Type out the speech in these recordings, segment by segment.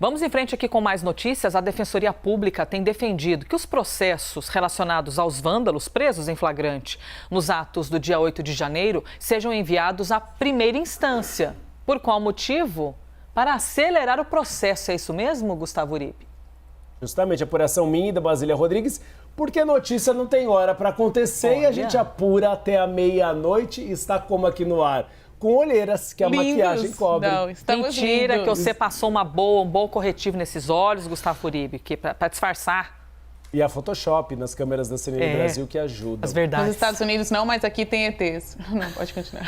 Vamos em frente aqui com mais notícias. A Defensoria Pública tem defendido que os processos relacionados aos vândalos presos em flagrante nos atos do dia 8 de janeiro sejam enviados à primeira instância. Por qual motivo? Para acelerar o processo, é isso mesmo, Gustavo Uribe? Justamente, apuração minha e da Basília Rodrigues, porque a notícia não tem hora para acontecer e a gente apura até a meia-noite e está como aqui no ar. Com olheiras que a maquiagem cobre. Não, mentira lindos. Que você passou um bom corretivo nesses olhos, Gustavo Uribe, que para disfarçar. E a Photoshop nas câmeras da CNN Brasil que ajuda. As verdades. Nos Estados Unidos não, mas aqui tem ETs. Não, pode continuar.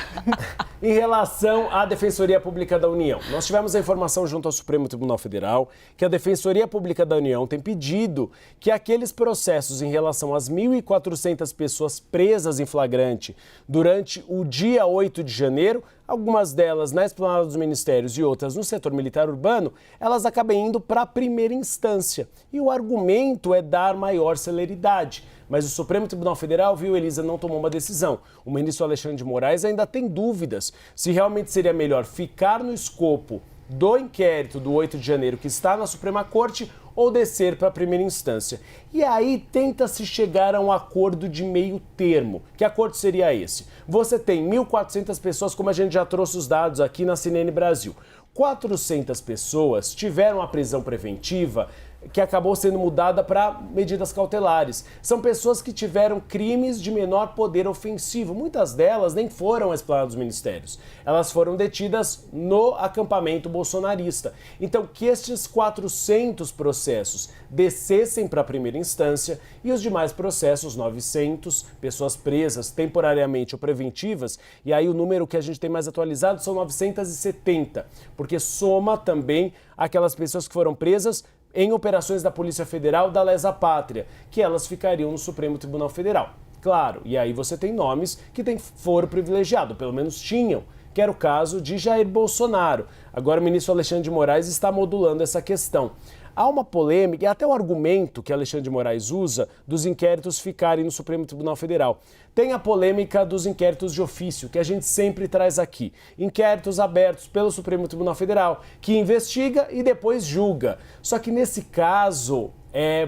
Em relação à Defensoria Pública da União, nós tivemos a informação junto ao Supremo Tribunal Federal que a Defensoria Pública da União tem pedido que aqueles processos em relação às 1.400 pessoas presas em flagrante durante o dia 8 de janeiro, algumas delas na Esplanada dos Ministérios e outras no setor militar urbano, elas acabem indo para a primeira instância. E o argumento é dar maior celeridade. Mas o Supremo Tribunal Federal, viu, Elisa, não tomou uma decisão. O ministro Alexandre de Moraes ainda tem dúvidas se realmente seria melhor ficar no escopo do inquérito do 8 de janeiro que está na Suprema Corte ou descer para a primeira instância. E aí tenta-se chegar a um acordo de meio termo. Que acordo seria esse? Você tem 1.400 pessoas, como a gente já trouxe os dados aqui na CNN Brasil. 400 pessoas tiveram a prisão preventiva que acabou sendo mudada para medidas cautelares. São pessoas que tiveram crimes de menor poder ofensivo. Muitas delas nem foram à Esplanada dos Ministérios. Elas foram detidas no acampamento bolsonarista. Então, que estes 400 processos descessem para a primeira instância e os demais processos, 900 pessoas presas temporariamente ou preventivas, e aí o número que a gente tem mais atualizado são 970, porque soma também aquelas pessoas que foram presas em operações da Polícia Federal da Lesa Pátria, que elas ficariam no Supremo Tribunal Federal. Claro, e aí você tem nomes que têm foro privilegiado, pelo menos tinham, que era o caso de Jair Bolsonaro. Agora o ministro Alexandre de Moraes está modulando essa questão. Há uma polêmica e até um argumento que Alexandre de Moraes usa dos inquéritos ficarem no Supremo Tribunal Federal. Tem a polêmica dos inquéritos de ofício, que a gente sempre traz aqui. Inquéritos abertos pelo Supremo Tribunal Federal, que investiga e depois julga. Só que nesse caso,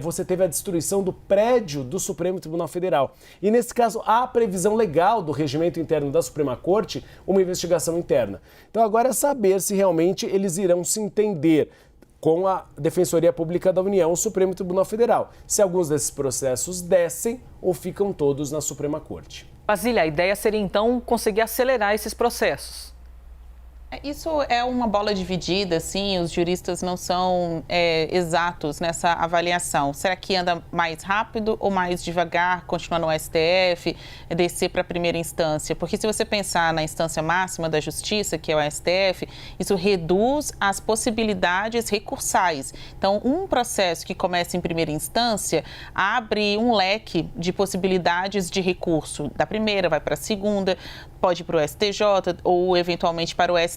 você teve a destruição do prédio do Supremo Tribunal Federal. E nesse caso, há a previsão legal do regimento interno da Suprema Corte, uma investigação interna. Então agora é saber se realmente eles irão se entender com a Defensoria Pública da União, o Supremo Tribunal Federal. Se alguns desses processos descem ou ficam todos na Suprema Corte. Basília, a ideia seria então conseguir acelerar esses processos. Isso é uma bola dividida, sim, os juristas não são exatos nessa avaliação. Será que anda mais rápido ou mais devagar, continuar no STF, descer para a primeira instância? Porque se você pensar na instância máxima da justiça, que é o STF, isso reduz as possibilidades recursais. Então, um processo que começa em primeira instância abre um leque de possibilidades de recurso. Da primeira vai para a segunda, pode ir para o STJ ou eventualmente para o STF.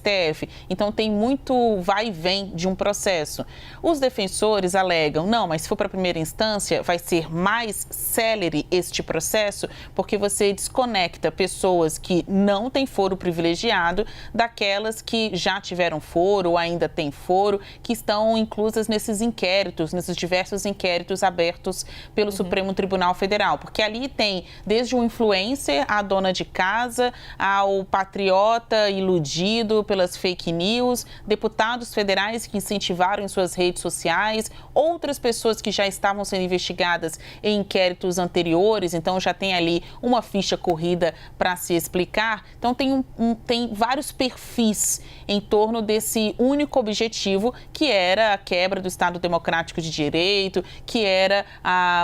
Então tem muito vai e vem de um processo. Os defensores alegam, não, mas se for para a primeira instância vai ser mais célere este processo porque você desconecta pessoas que não têm foro privilegiado daquelas que já tiveram foro ou ainda têm foro, que estão inclusas nesses inquéritos, nesses diversos inquéritos abertos pelo Supremo Tribunal Federal, porque ali tem desde o influencer, a dona de casa, ao patriota iludido pelas fake news, deputados federais que incentivaram em suas redes sociais, outras pessoas que já estavam sendo investigadas em inquéritos anteriores, então já tem ali uma ficha corrida para se explicar. Então tem vários perfis em torno desse único objetivo, que era a quebra do Estado Democrático de Direito, que era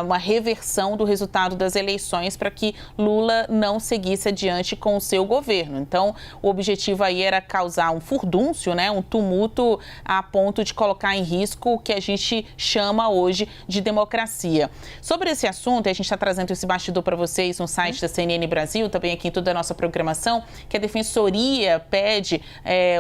uma reversão do resultado das eleições para que Lula não seguisse adiante com o seu governo. Então, o objetivo aí era causar um furdúncio, né, um tumulto a ponto de colocar em risco o que a gente chama hoje de democracia. Sobre esse assunto, a gente está trazendo esse bastidor para vocês no site da CNN Brasil, também aqui em toda a nossa programação, que a Defensoria pede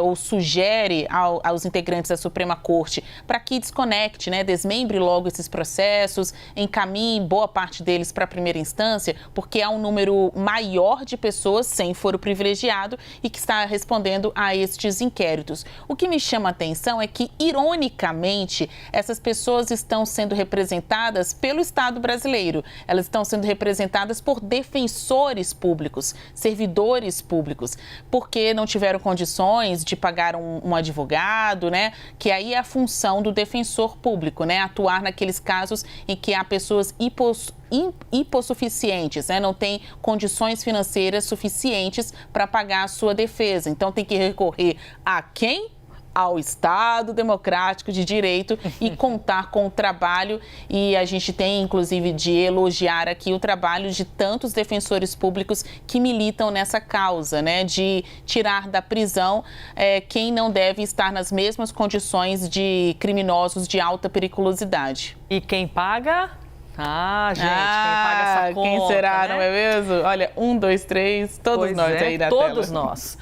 ou sugere aos integrantes da Suprema Corte para que desconecte, né, desmembre logo esses processos, encaminhe boa parte deles para a primeira instância, porque há um número maior de pessoas sem foro privilegiado e que está respondendo a estes inquéritos. O que me chama a atenção é que, ironicamente, essas pessoas estão sendo representadas pelo Estado brasileiro. Elas estão sendo representadas por defensores públicos, servidores públicos, porque não tiveram condições de pagar um advogado, né? Que aí é a função do defensor público, né? Atuar naqueles casos em que há pessoas hipossuficientes, né? Não tem condições financeiras suficientes para pagar a sua defesa. Então tem que recorrer a quem? Ao Estado Democrático de Direito e contar com o trabalho. E a gente tem, inclusive, de elogiar aqui o trabalho de tantos defensores públicos que militam nessa causa, né? De tirar da prisão quem não deve estar nas mesmas condições de criminosos de alta periculosidade. E quem paga? Gente, quem paga essa conta, quem será, né? não é mesmo? Olha, 1, 2, 3, todos nós aí na tela. Todos nós.